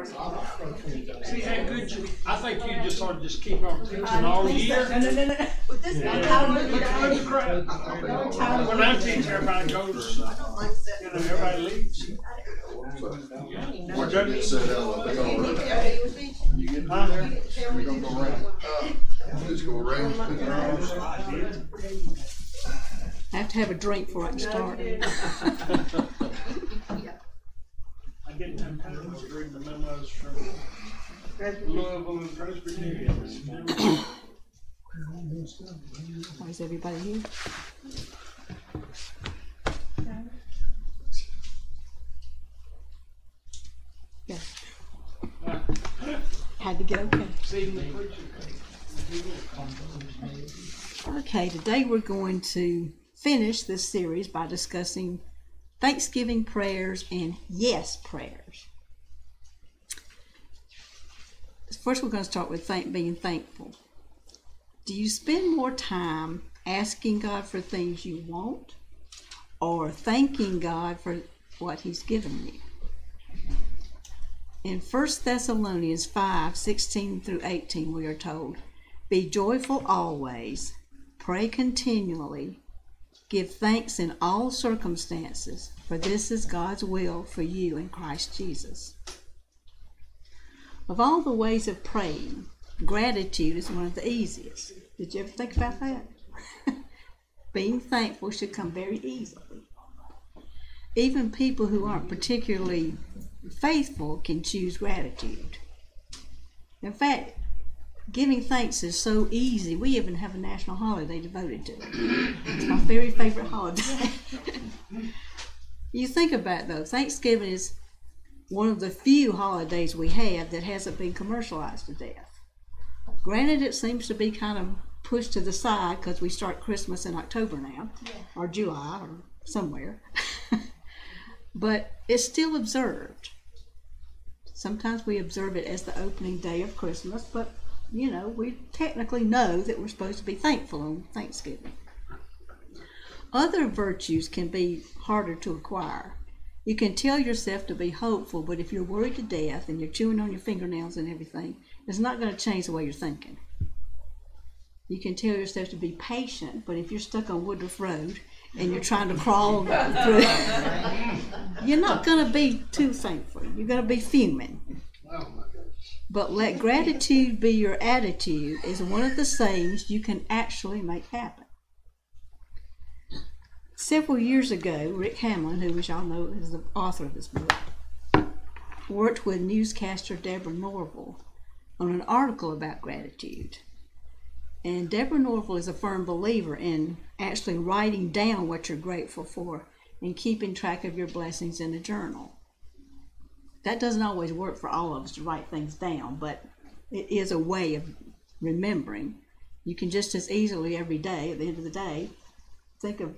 See how good you, I think you just ought to just keep on teaching all year. No. With this When I teach, everybody goes, everybody leaves. Or just sit down, they all run. You get there, you're gonna go around. Just go around. I have to have a drink before I can start. I get temptations to read the memos from Louisville and Presbyterian. Why is everybody here? Yeah. Had to get okay. Okay, today we're going to finish this series by discussing Thanksgiving prayers and yes prayers. First, we're going to start with being thankful. Do you spend more time asking God for things you want or thanking God for what He's given you? In 1 Thessalonians 5:16 through 18, we are told, "Be joyful always, pray continually, give thanks in all circumstances, for this is God's will for you in Christ Jesus." Of all the ways of praying, gratitude is one of the easiest. Did you ever think about that? Being thankful should come very easily. Even people who aren't particularly faithful can choose gratitude. In fact, giving thanks is so easy, we even have a national holiday devoted to it. It's my very favorite holiday. You think about it though, Thanksgiving is one of the few holidays we have that hasn't been commercialized to death. Granted, it seems to be kind of pushed to the side because we start Christmas in October now, or July, or somewhere. But it's still observed. Sometimes we observe it as the opening day of Christmas, but we technically know that we're supposed to be thankful on Thanksgiving. Other virtues can be harder to acquire. You can tell yourself to be hopeful, but if you're worried to death and you're chewing on your fingernails and everything, it's not going to change the way you're thinking. You can tell yourself to be patient, but if you're stuck on Woodruff Road and you're trying to crawl through, you're not going to be too thankful. You're going to be fuming. But let gratitude be your attitude is one of the sayings you can actually make happen. Several years ago, Rick Hamlin, who as y'all know is the author of this book, worked with newscaster Deborah Norville on an article about gratitude. And Deborah Norville is a firm believer in actually writing down what you're grateful for and keeping track of your blessings in a journal. That doesn't always work for all of us to write things down, but it is a way of remembering. You can just as easily every day, at the end of the day, think of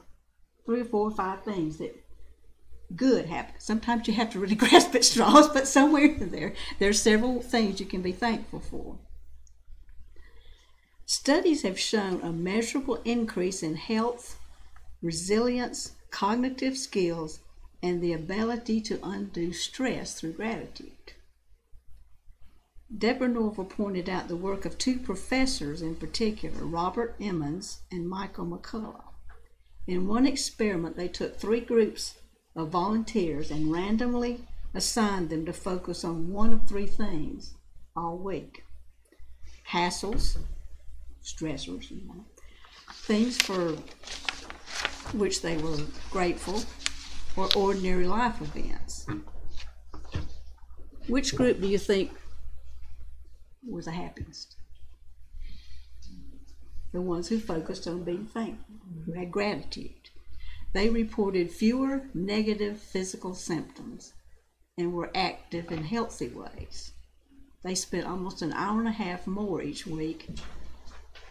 3 or 4 or 5 things that good happen. Sometimes you have to really grasp at straws, but somewhere in there's several things you can be thankful for. Studies have shown a measurable increase in health, resilience, cognitive skills, and the ability to undo stress through gratitude. Deborah Norville pointed out the work of 2 professors in particular, Robert Emmons and Michael McCullough. In one experiment, they took 3 groups of volunteers and randomly assigned them to focus on one of 3 things all week. Hassles, stressors, things for which they were grateful, or ordinary life events. Which group do you think was the happiest? The ones who focused on being thankful, who had gratitude. They reported fewer negative physical symptoms and were active in healthy ways. They spent almost an hour and a half more each week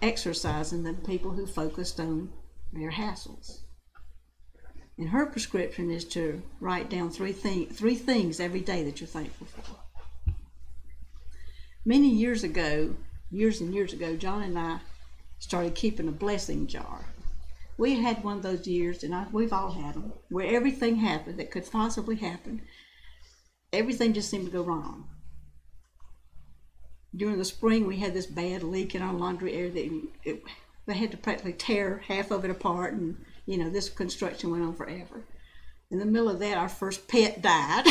exercising than people who focused on their hassles. And her prescription is to write down 3 things every day that you're thankful for. Many years and years ago, John and I started keeping a blessing jar. We had one of those years, and we've all had them, where everything happened that could possibly happen. Everything just seemed to go wrong. during the spring we had this bad leak in our laundry area that they had to practically tear half of it apart, and this construction went on forever. In the middle of that, our first pet died.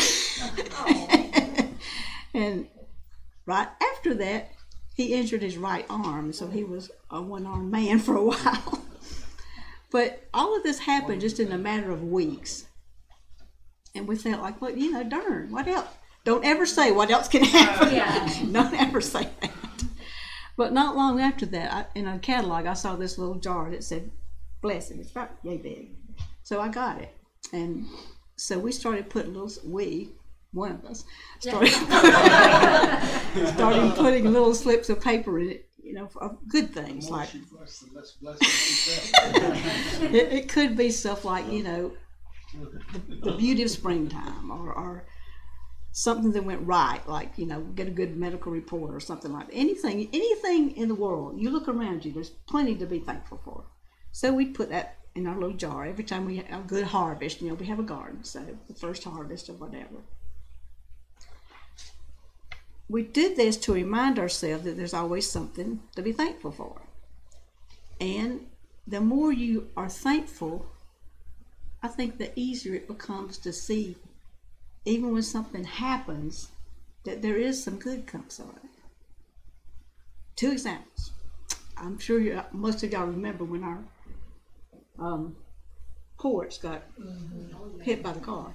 And right after that, he injured his right arm, so he was a one-armed man for a while. But all of this happened just in a matter of weeks. And we felt like, well, darn, what else? Don't ever say what else can happen. Yeah. Don't ever say that. But not long after that, in a catalog, I saw this little jar that said, blessing. It's about yay big. So I got it. And so we started putting one of us, started putting little slips of paper in it, for good things. Like, it could be stuff like, the beauty of springtime, or something that went right, like, get a good medical report or something like that. Anything in the world, you look around you, there's plenty to be thankful for. So we put that in our little jar. Every time we have a good harvest, we have a garden, so the first harvest or whatever. We did this to remind ourselves that there's always something to be thankful for. And the more you are thankful, I think the easier it becomes to see, even when something happens, that there is some good comes of it. 2 examples. I'm sure most of y'all remember when our porch got hit by the car.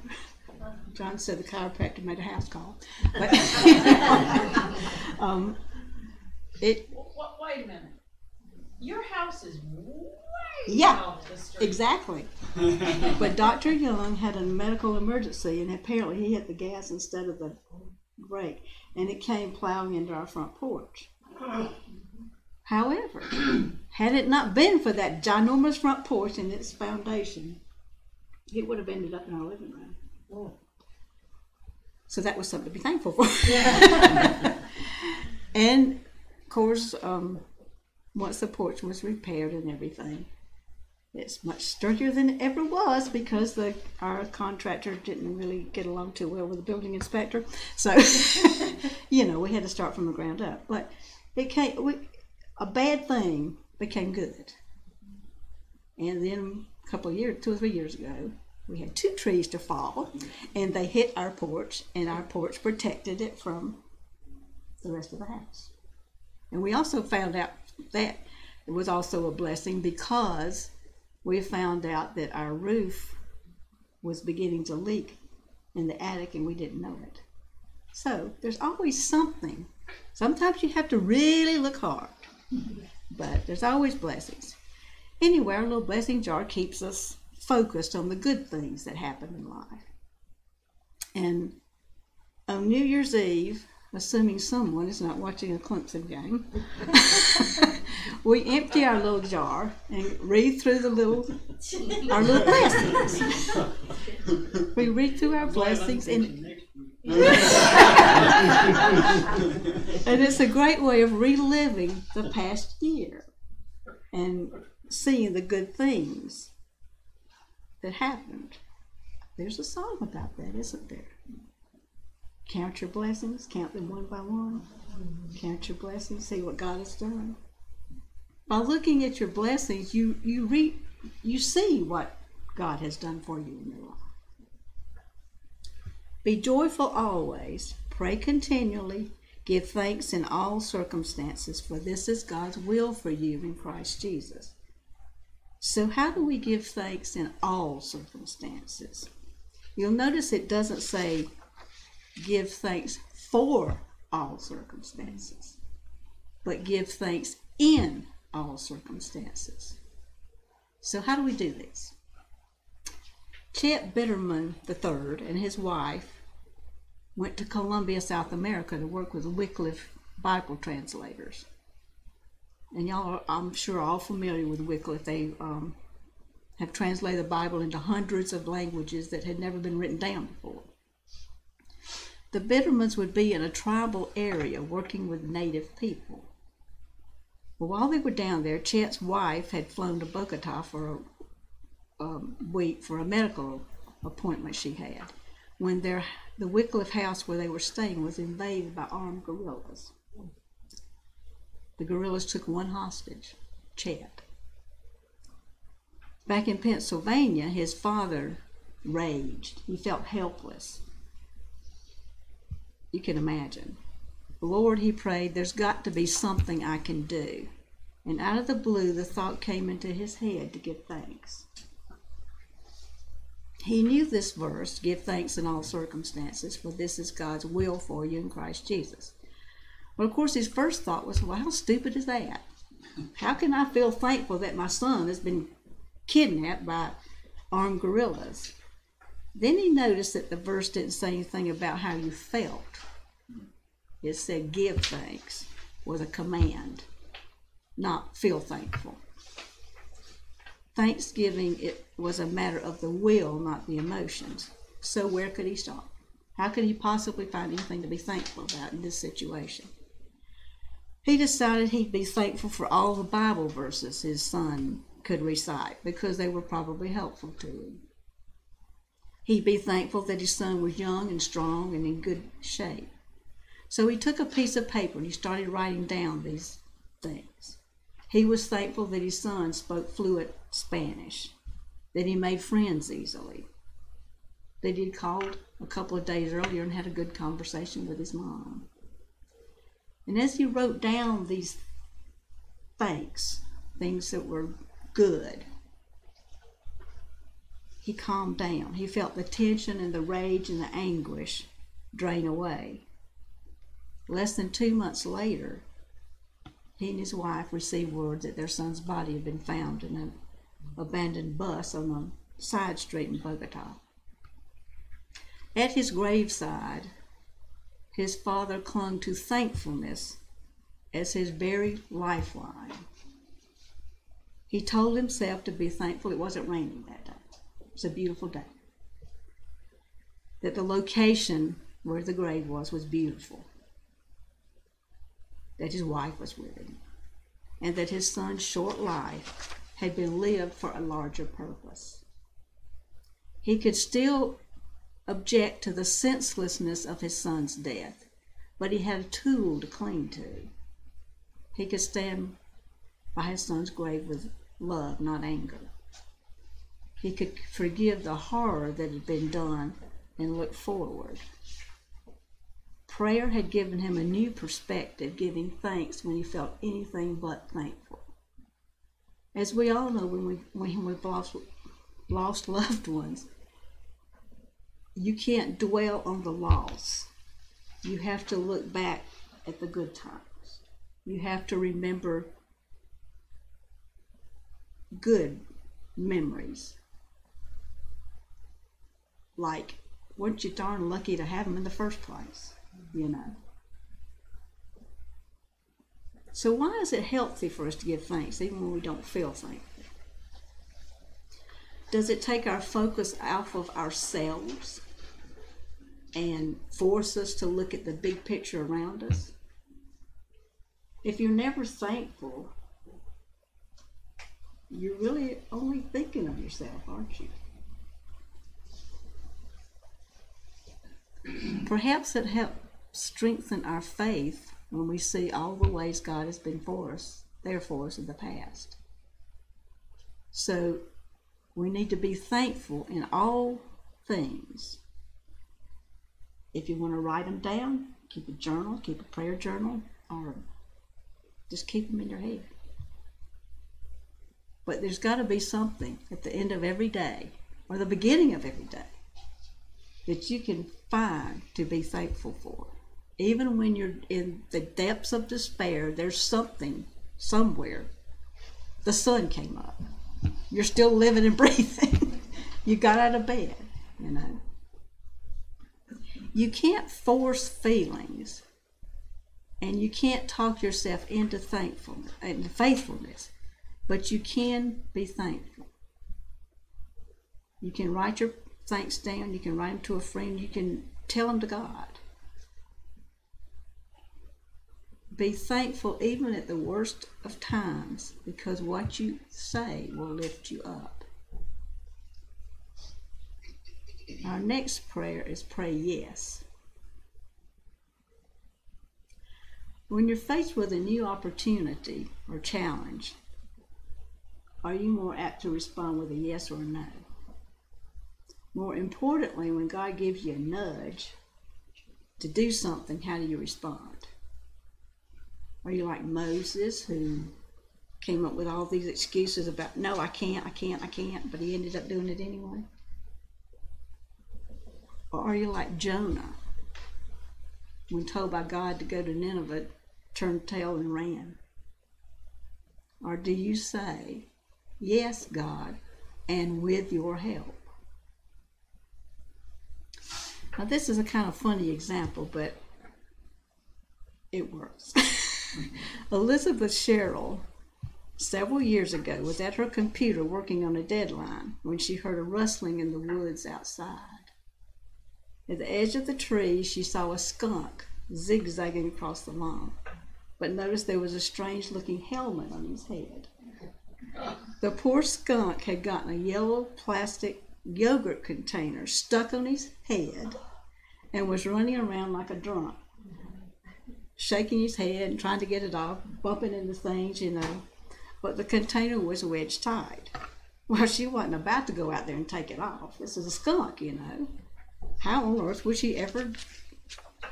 John said the chiropractor made a house call. But, wait a minute. Your house is way off the street. Exactly. But Dr. Young had a medical emergency, and apparently he hit the gas instead of the brake, and it came plowing into our front porch. However, had it not been for that ginormous front porch and its foundation, it would have ended up in our living room. So that was something to be thankful for. And of course, once the porch was repaired and everything, it's much sturdier than it ever was, because our contractor didn't really get along too well with the building inspector. So, we had to start from the ground up. But a bad thing became good. And then a couple of years, 2 or 3 years ago, we had 2 trees to fall, and they hit our porch, and our porch protected it from the rest of the house. And we also found out that it was also a blessing, because we found out that our roof was beginning to leak in the attic, and we didn't know it. So there's always something. Sometimes you have to really look hard, but there's always blessings. Anyway, our little blessing jar keeps us focused on the good things that happen in life. And on New Year's Eve, assuming someone is not watching a Clemson game, we empty our little jar and read through our little blessings. We read through our blessings, and it's a great way of reliving the past year and seeing the good things that happened. There's a song about that, isn't there? Count your blessings, count them one by one. Count your blessings, see what God has done. By looking at your blessings, you see what God has done for you in your life. Be joyful always, pray continually, give thanks in all circumstances, for this is God's will for you in Christ Jesus. So how do we give thanks in all circumstances? You'll notice it doesn't say give thanks for all circumstances, but give thanks in all circumstances. So how do we do this? Chet Bitterman III and his wife went to Columbia, South America to work with Wycliffe Bible translators. And y'all are, I'm sure, all familiar with Wycliffe. They have translated the Bible into hundreds of languages that had never been written down before. The Bittermans would be in a tribal area working with native people. Well, while they were down there, Chet's wife had flown to Bogota for a week for a medical appointment she had, when the Wycliffe house where they were staying was invaded by armed guerrillas. The guerrillas took one hostage, Chet. Back in Pennsylvania, his father raged. He felt helpless. You can imagine. Lord, he prayed, there's got to be something I can do. And out of the blue, the thought came into his head to give thanks. He knew this verse, give thanks in all circumstances, for this is God's will for you in Christ Jesus. Well, of course, his first thought was, well, how stupid is that? How can I feel thankful that my son has been kidnapped by armed guerrillas? Then he noticed that the verse didn't say anything about how you felt. It said give thanks was a command, not feel thankful. Thanksgiving, it was a matter of the will, not the emotions. So where could he start? How could he possibly find anything to be thankful about in this situation? He decided he'd be thankful for all the Bible verses his son could recite because they were probably helpful to him. He'd be thankful that his son was young and strong and in good shape. So he took a piece of paper and he started writing down these things. He was thankful that his son spoke fluent Spanish, that he made friends easily, that he'd called a couple of days earlier and had a good conversation with his mom. And as he wrote down these thanks, things that were good, he calmed down. He felt the tension and the rage and the anguish drain away. Less than 2 months later, he and his wife received word that their son's body had been found in an abandoned bus on a side street in Bogota. At his graveside, his father clung to thankfulness as his very lifeline. He told himself to be thankful it wasn't raining that day. It was a beautiful day. That the location where the grave was beautiful. That his wife was with him. And that his son's short life had been lived for a larger purpose. He could still object to the senselessness of his son's death, but he had a tool to cling to. He could stand by his son's grave with love, not anger. He could forgive the horror that had been done and look forward. Prayer had given him a new perspective, giving thanks when he felt anything but thankful. As we all know, when we've lost loved ones, you can't dwell on the loss. You have to look back at the good times. You have to remember good memories. Like, weren't you darn lucky to have them in the first place, you know? So why is it healthy for us to give thanks even when we don't feel thankful? Does it take our focus off of ourselves and force us to look at the big picture around us? If you're never thankful, you're really only thinking of yourself, aren't you? Perhaps it helps strengthen our faith when we see all the ways God has been there for us in the past. So we need to be thankful in all things. If you want to write them down, keep a journal, keep a prayer journal, or just keep them in your head. But there's got to be something at the end of every day, or the beginning of every day, that you can find to be thankful for. Even when you're in the depths of despair, there's something somewhere. The sun came up. You're still living and breathing. You got out of bed, you know. You can't force feelings, and you can't talk yourself into thankfulness and faithfulness, but you can be thankful. You can write your thanks down. You can write them to a friend. You can tell them to God. Be thankful even at the worst of times, because what you say will lift you up. Our next prayer is pray yes. When you're faced with a new opportunity or challenge, are you more apt to respond with a yes or a no? More importantly, when God gives you a nudge to do something, how do you respond? Are you like Moses, who came up with all these excuses about, no, I can't, but he ended up doing it anyway? Or are you like Jonah, when told by God to go to Nineveh, turned tail and ran? Or do you say, yes, God, and with your help? Now, this is a kind of funny example, but it works. Elizabeth Sherrill, several years ago, was at her computer working on a deadline when she heard a rustling in the woods outside. At the edge of the tree, she saw a skunk zigzagging across the lawn, but noticed there was a strange-looking helmet on his head. The poor skunk had gotten a yellow plastic yogurt container stuck on his head and was running around like a drunk, shaking his head and trying to get it off, bumping into things, but the container was wedged tight. Well, she wasn't about to go out there and take it off. This is a skunk, How on earth would she ever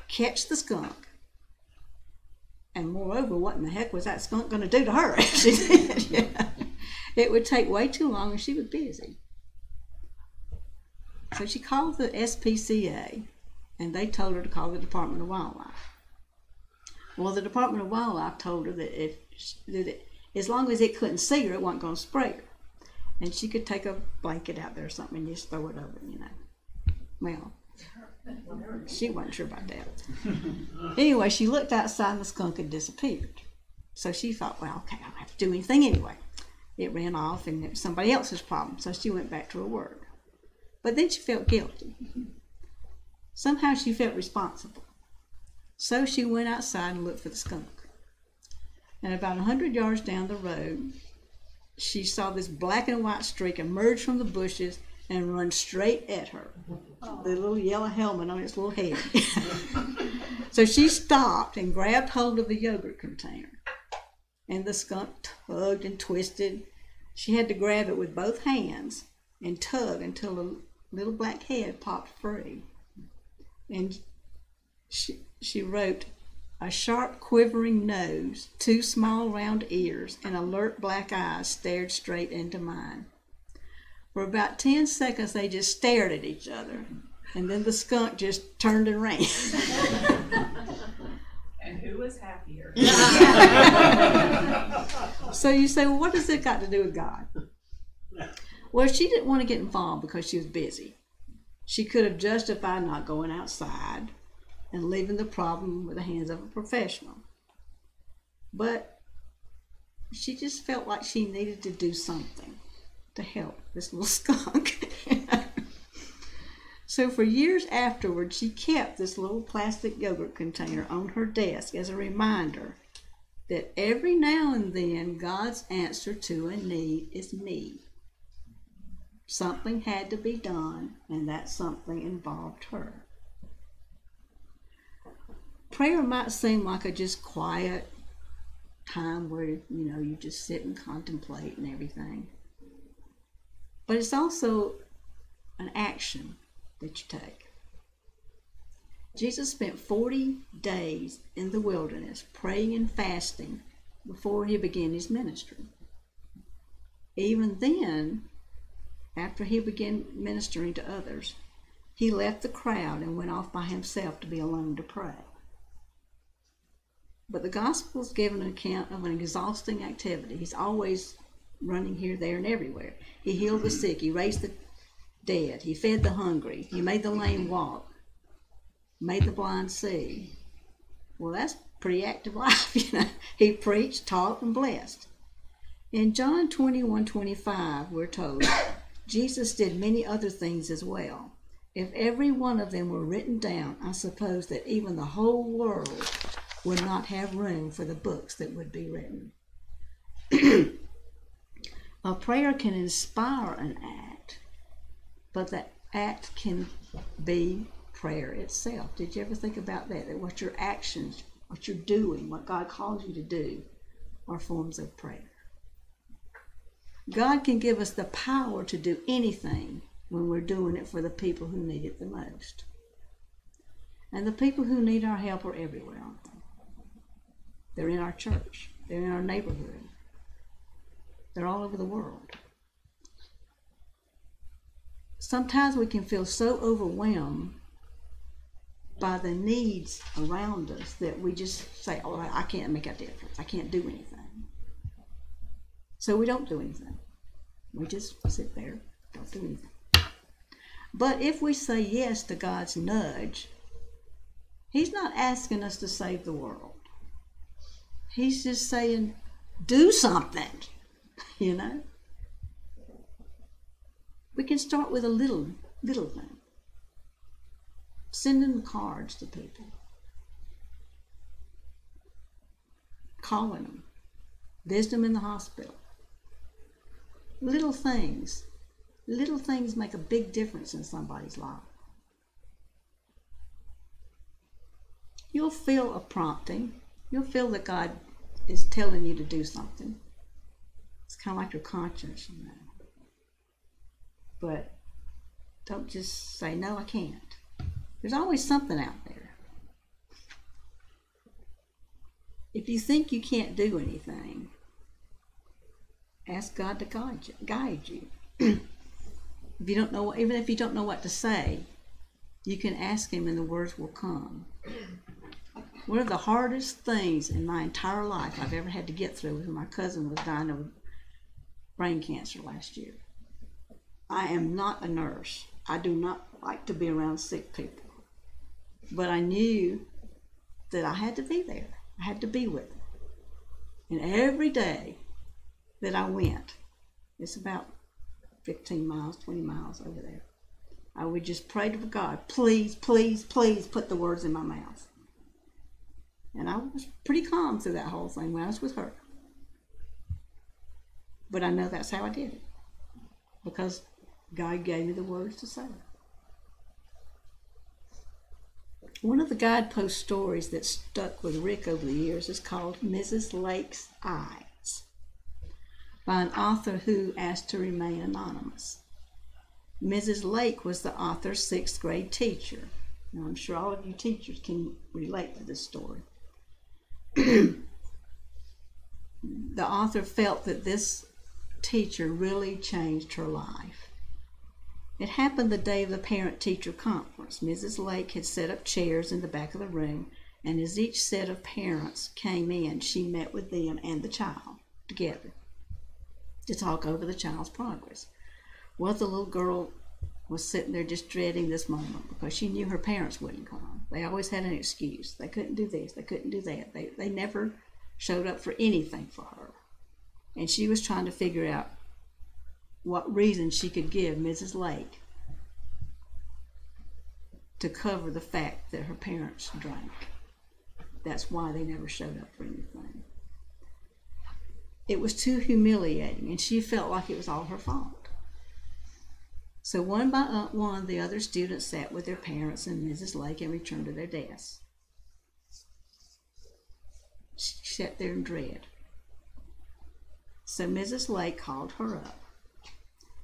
catch the skunk? And moreover, what in the heck was that skunk going to do to her if she did? It would take way too long and she was busy. So she called the SPCA, and they told her to call the Department of Wildlife. Well, the Department of Wildlife told her that as long as it couldn't see her, it wasn't going to spray her. And she could take a blanket out there or something and just throw it over, Well, she wasn't sure about that. Anyway, she looked outside and the skunk had disappeared. So she thought, well, okay, I don't have to do anything anyway. It ran off and it was somebody else's problem, so she went back to her work. But then she felt guilty. Somehow she felt responsible. So she went outside and looked for the skunk. And about 100 yards down the road, she saw this black and white streak emerge from the bushes and run straight at her. The little yellow helmet on its little head. So she stopped and grabbed hold of the yogurt container. And the skunk tugged and twisted. She had to grab it with both hands and tug until the little black head popped free. And she wrote, a sharp quivering nose, 2 small round ears, and alert black eyes stared straight into mine. For about 10 seconds they just stared at each other, and then the skunk just turned and ran. And who was happier? So you say, well, what does it got to do with God? Well, she didn't want to get involved because she was busy. She could have justified not going outside and leaving the problem with the hands of a professional. But she just felt like she needed to do something to help this little skunk. So for years afterward, she kept this little plastic yogurt container on her desk as a reminder that every now and then God's answer to a need is me. Something had to be done, and that something involved her. Prayer might seem like a just quiet time where, you just sit and contemplate and everything. But it's also an action that you take. Jesus spent 40 days in the wilderness praying and fasting before he began his ministry. Even then, after he began ministering to others, he left the crowd and went off by himself to be alone to pray. But the Gospels give an account of an exhausting activity. He's always running here, there, and everywhere. He healed the sick. He raised the dead. He fed the hungry. He made the lame walk. Made the blind see. Well, that's pretty active life, He preached, taught, and blessed. In John 21:25, we're told, Jesus did many other things as well. If every one of them were written down, I suppose that even the whole world would not have room for the books that would be written. A prayer can inspire an act, but the act can be prayer itself. Did you ever think about that? That what your actions what you're doing, what God calls you to do, are forms of prayer. God can give us the power to do anything when we're doing it for the people who need it the most. And the people who need our help are everywhere, aren't they? They're in our church. They're in our neighborhood. They're all over the world. Sometimes we can feel so overwhelmed by the needs around us that we just say, oh, I can't make a difference. I can't do anything. So we don't do anything. We just sit there, don't do anything. But if we say yes to God's nudge, He's not asking us to save the world. He's just saying, do something, you know? We can start with a little thing. Sending cards to people. Calling them. Visit them in the hospital. Little things make a big difference in somebody's life. You'll feel a prompting. You'll feel that God is telling you to do something. It's kind of like your conscience, you know. But don't just say, no, I can't. There's always something out there. If you think you can't do anything, ask God to guide you. If you don't know, even if you don't know what to say, you can ask Him and the words will come. One of the hardest things in my entire life I've ever had to get through was when my cousin was dying of brain cancer last year. I am not a nurse. I do not like to be around sick people. But I knew that I had to be there. I had to be with them. And every day that I went, it's about 15 miles, 20 miles over there, I would just pray to God, please, please, please put the words in my mouth. And I was pretty calm through that whole thing when I was with her. But I know that's how I did it. Because God gave me the words to say. One of the guidepost stories that stuck with Rick over the years is called Mrs. Lake's Eyes, by an author who asked to remain anonymous. Mrs. Lake was the author's 6th grade teacher. Now, I'm sure all of you teachers can relate to this story. The author felt that this teacher really changed her life. It happened the day of the parent-teacher conference. Mrs. Lake had set up chairs in the back of the room, and as each set of parents came in, she met with them and the child together to talk over the child's progress. Well, the little girl was sitting there just dreading this moment because she knew her parents wouldn't come. They always had an excuse. They couldn't do this. They couldn't do that. They never showed up for anything for her. And she was trying to figure out what reason she could give Mrs. Lake to cover the fact that her parents drank. That's why they never showed up for anything. It was too humiliating, and she felt like it was all her fault. So one by one, the other students sat with their parents and Mrs. Lake and returned to their desks. She sat there in dread. So Mrs. Lake called her up,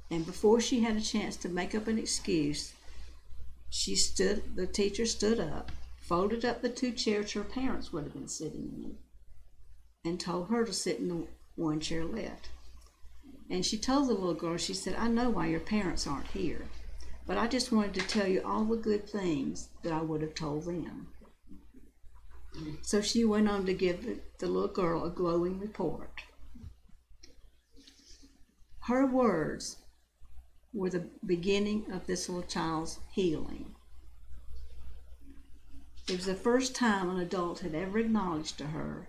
and before she had a chance to make up an excuse, the teacher stood up, folded up the 2 chairs her parents would have been sitting in, and told her to sit in the one chair left. And she told the little girl, she said, I know why your parents aren't here, but I just wanted to tell you all the good things that I would have told them. So she went on to give the little girl a glowing report. Her words were the beginning of this little child's healing. It was the first time an adult had ever acknowledged to her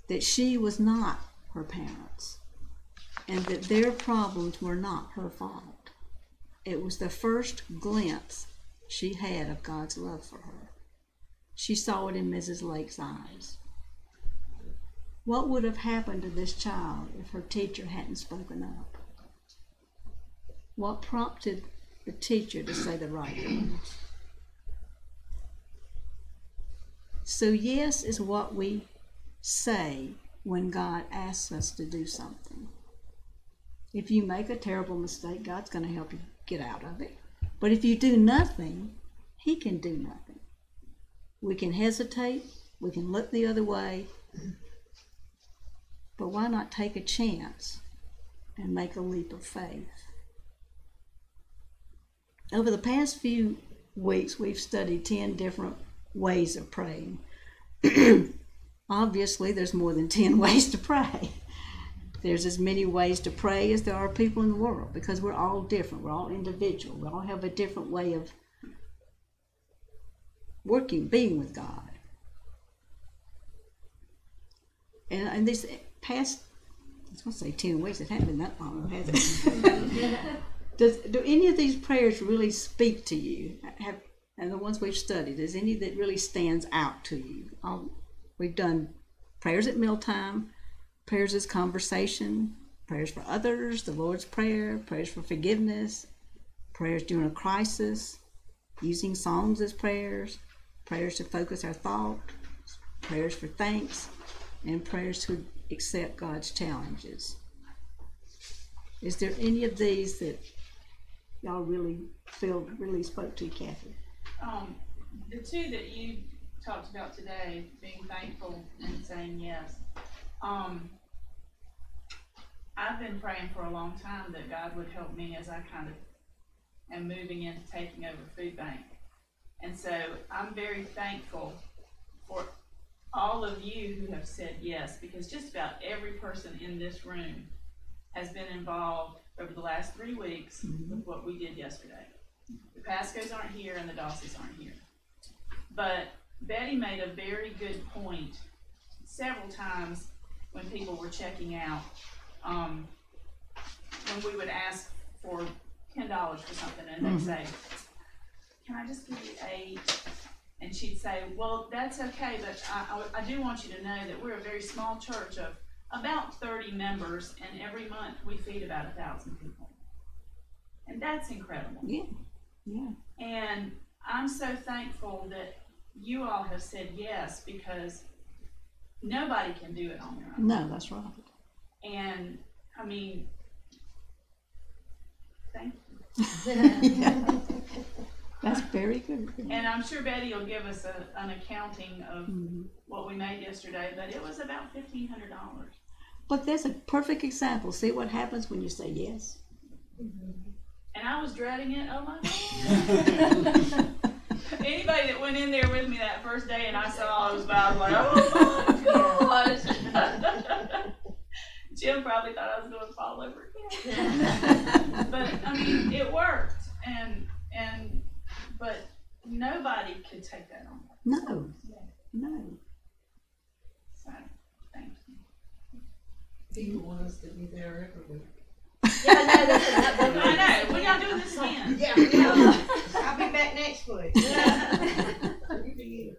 that she was not her parents and that their problems were not her fault. It was the first glimpse she had of God's love for her. She saw it in Mrs. Lake's eyes. What would have happened to this child if her teacher hadn't spoken up? What prompted the teacher to say the right words? So yes is what we say when God asks us to do something. If you make a terrible mistake, God's going to help you get out of it. But if you do nothing, He can do nothing. We can hesitate, we can look the other way, but why not take a chance and make a leap of faith? Over the past few weeks, we've studied 10 different ways of praying. Obviously, there's more than 10 ways to pray. There's as many ways to pray as there are people in the world, because we're all different. We're all individual. We all have a different way of being with God. And these past, I was going to say 10 weeks, it hasn't been that long, has it? Do any of these prayers really speak to you? And the ones we've studied, is any that really stands out to you? We've done prayers at mealtime, prayers as conversation, prayers for others, the Lord's Prayer, prayers for forgiveness, prayers during a crisis, using songs as prayers, prayers to focus our thought, prayers for thanks, and prayers to accept God's challenges. Is there any of these that y'all really feel really spoke to you, Kathy? The two that you talked about today, being thankful and saying yes. I've been praying for a long time that God would help me as I kind of am moving into taking over food bank. And so I'm very thankful for all of you who have said yes, because just about every person in this room has been involved over the last 3 weeks with what we did yesterday. The Pascos aren't here and the Dosses aren't here. But Betty made a very good point several times when people were checking out, when we would ask for $10 for something and they'd say, can I just give you 8? And she'd say, well, that's okay, but I do want you to know that we're a very small church of about 30 members, and every month we feed about 1,000 people. And that's incredible. Yeah. Yeah. And I'm so thankful that you all have said yes, because nobody can do it on their own. No, that's right. And I mean, thank you. Yeah. That's very good. And I'm sure Betty will give us an accounting of what we made yesterday, but it was about $1,500. But that's a perfect example. See what happens when you say yes? And I was dreading it. Oh my God. Anybody that went in there with me that first day and I saw all those vows, like, oh my gosh. Jim probably thought I was going to fall over again. But I mean, it worked. But nobody could take that on. No. No. So, thank you. People want us to be there every week. Yeah, I know. When y'all doing this again? Yeah. I'll be back next week.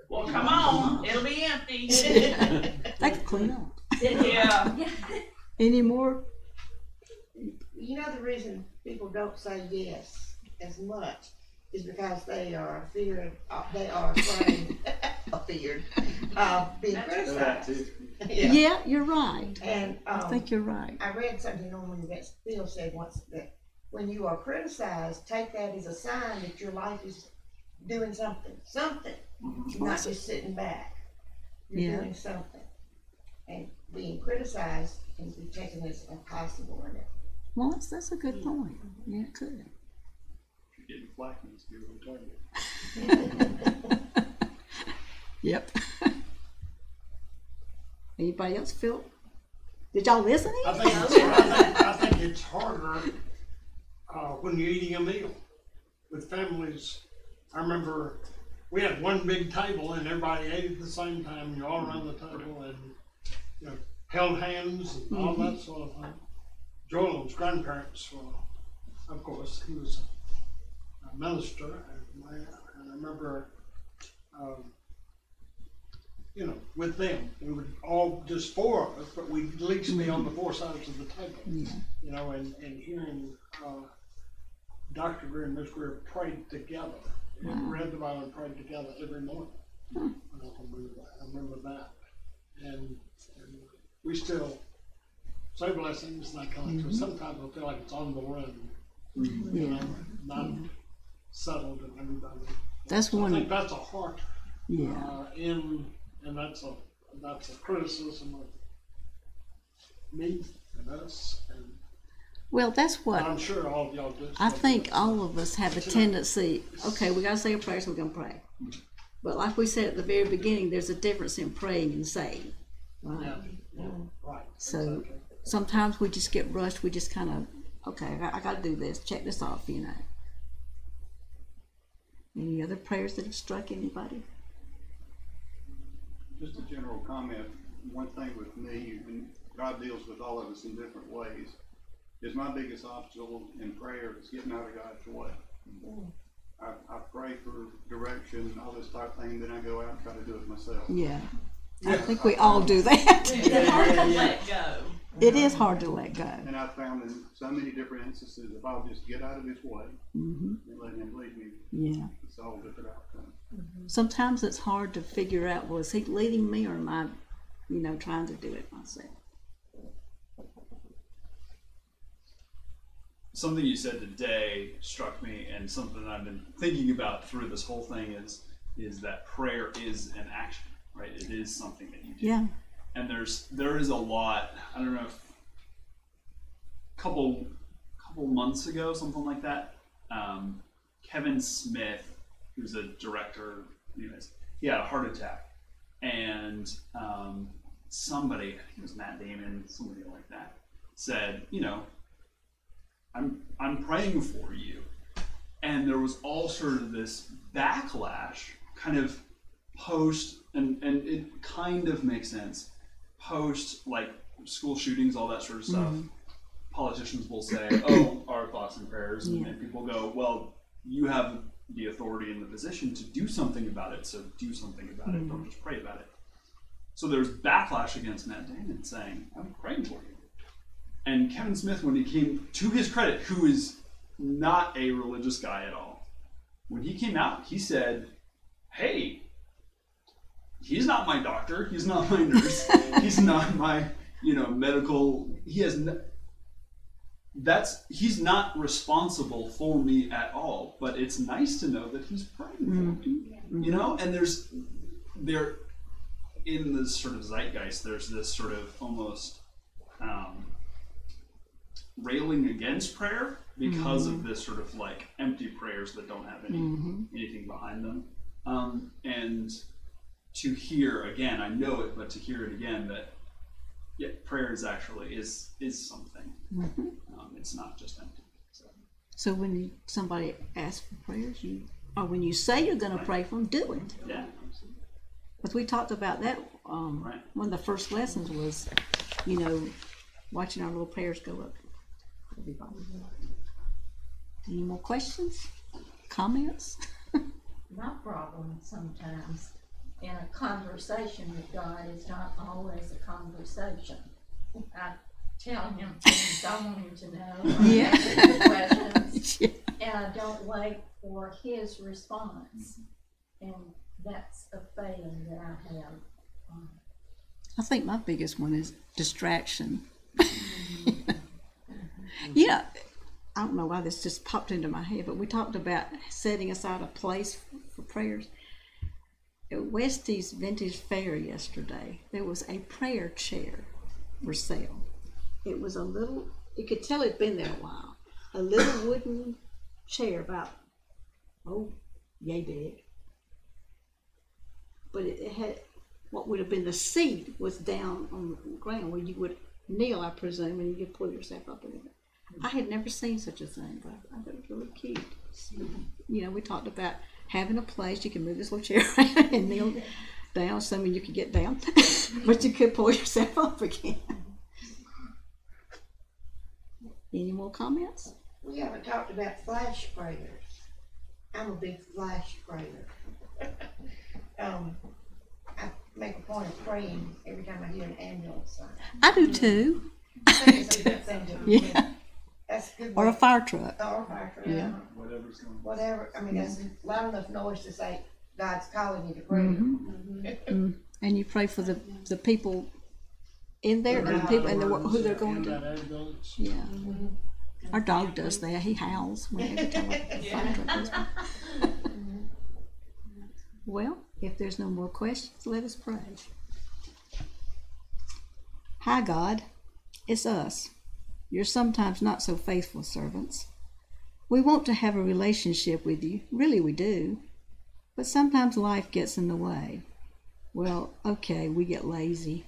Well, come on. It'll be empty. They could clean up. Yeah. Any more? You know the reason people don't say yes as much is because they are afraid of being criticized. Yeah, you're right. And I think you're right. I read something on one that Phil said once, that when you are criticized, take that as a sign that your life is doing something. You're not just sitting back. You're doing something. And being criticized can be taken as a possible in it. Well, that's a good point. Yeah, it could. You're getting flack and it's good target. Yep. Anybody else feel? Did y'all listen? I think it's harder when you're eating a meal with families. I remember we had one big table and everybody ate at the same time. You're all around the table and held hands and all that sort of thing. Joel's grandparents were, of course, he was a minister, and I remember, with them, we would all, just 4 of us, but we'd at least be on the 4 sides of the table, and hearing Dr. Greer and Miss Greer prayed together, and read the Bible and prayed together every morning. I remember that. And we still say blessings and that kind of, because sometimes I feel like it's on the run. You know, not settled in everybody. That's so one. I think that's a heart. Yeah. And that's a criticism of me and us. And Well, that's what I'm sure all of y'all do. I think. All of us have a tendency. Okay, we gotta say a prayer, so we're gonna pray. But like we said at the very beginning, there's a difference in praying and saying, right? Yeah, right. So Exactly. sometimes we just get rushed. We just kind of, okay, I got to do this. Check this off, you know. Any other prayers that have struck anybody? Just a general comment. One thing with me, and God deals with all of us in different ways, is my biggest obstacle in prayer is getting out of God's way. I pray for direction and all this type of thing, then I go out and try to do it myself. Yeah. I think we all do that. It's hard to let go. It is hard to let go. And I've found in so many different instances, if I'll just get out of His way and let Him lead me, Yeah. it's all different outcomes. Sometimes it's hard to figure out, well, is He leading me or am I, trying to do it myself? Something you said today struck me, and something I've been thinking about through this whole thing is that prayer is an action, right? It is something that you do. Yeah. And there is a lot. I don't know if couple months ago, something like that. Kevin Smith, who's a director, anyways, he had a heart attack, and somebody, I think it was Matt Damon, somebody like that, said, I'm praying for you. And there was all sort of this backlash kind of post, and it kind of makes sense, post like school shootings, all that sort of stuff. Politicians will say, oh, our thoughts and prayers, and people go, well, you have the authority and the position to do something about it, so do something about it, don't just pray about it. So there's backlash against Matt Damon saying, I'm praying for you. And Kevin Smith, when he came, to his credit, who is not a religious guy at all, when he came out, he said, hey, he's not my doctor, he's not my nurse, he's not my, medical, he's not responsible for me at all, but it's nice to know that he's praying for me, and there, in this sort of zeitgeist, there's this sort of almost, railing against prayer because of this sort of like empty prayers that don't have anything behind them. And to hear again, I know it, but to hear it again that prayer is actually is something. It's not just empty. So when somebody asks for prayers, or when you say you're going to pray for them, do it. Yeah. But we talked about that. One of the first lessons was, watching our little prayers go up. Everybody. Any more questions? Comments? My problem sometimes in a conversation with God is not always a conversation. I tell him things I want him to know. Yeah. I ask him questions, and I don't wait for his response. And that's a failing that I have. I think my biggest one is distraction. I don't know why this just popped into my head, but we talked about setting aside a place for prayers. At Westy's Vintage Fair yesterday, there was a prayer chair for sale. It was a little, you could tell it'd been there a while. A little wooden chair about, yay big. But it had, what would have been the seat was down on the ground where you would kneel, I presume, and you could pull yourself up in it. I had never seen such a thing, but I thought it was really cute. We talked about having a place you can move this little chair around and kneel down, assuming you could get down, but you could pull yourself up again. Any more comments? We haven't talked about flash prayers. I'm a big flash prayer. I make a point of praying every time I hear an ambulance sign. I do too. I think it's a good thing to do. Yeah. That's a good. Or a fire truck. Or a fire truck. Yeah. Whatever's going on. Whatever. I mean, that's loud enough noise to say, God's calling you to pray. And you pray for the people in there and the people and who they're going to. Yeah. Our dog does that. He howls every time a fire truck goes by. Well, if there's no more questions, let us pray. Hi, God. It's us, your sometimes not so faithful servants. We want to have a relationship with you. Really, we do. But sometimes life gets in the way. Well, okay, we get lazy.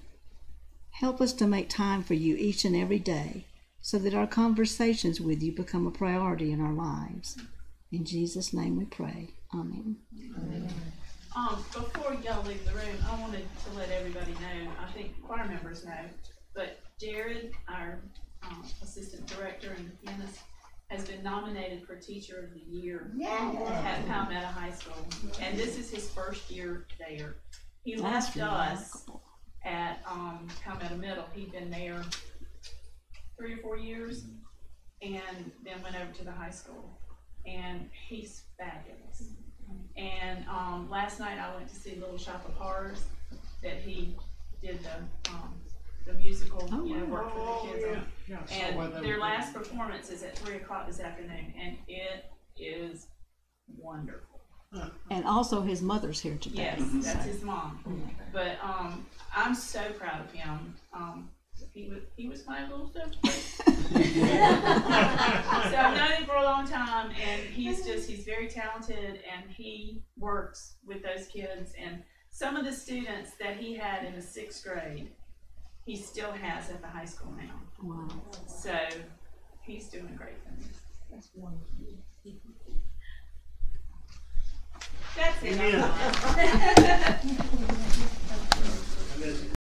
Help us to make time for you each and every day so that our conversations with you become a priority in our lives. In Jesus' name we pray. Amen. Amen. Before y'all leave the room, I wanted to let everybody know, I think choir members know, but Jared, our assistant director and pianist, has been nominated for Teacher of the Year at Palmetto High School. And this is his first year there. He left us at Palmetto Middle. He'd been there 3 or 4 years and then went over to the high school. And he's fabulous. And last night I went to see Little Shop of Horrors that he did the musical, work for the kids on. And their last performance is at 3 o'clock this afternoon, and it is wonderful. And also his mother's here today. Yes, that's his mom. But I'm so proud of him. He was my little sister. So I've known him for a long time, and he's very talented, and he works with those kids. And some of the students that he had in the 6th grade, he still has at the high school now. Wow. So he's doing great things. That's wonderful. That's it.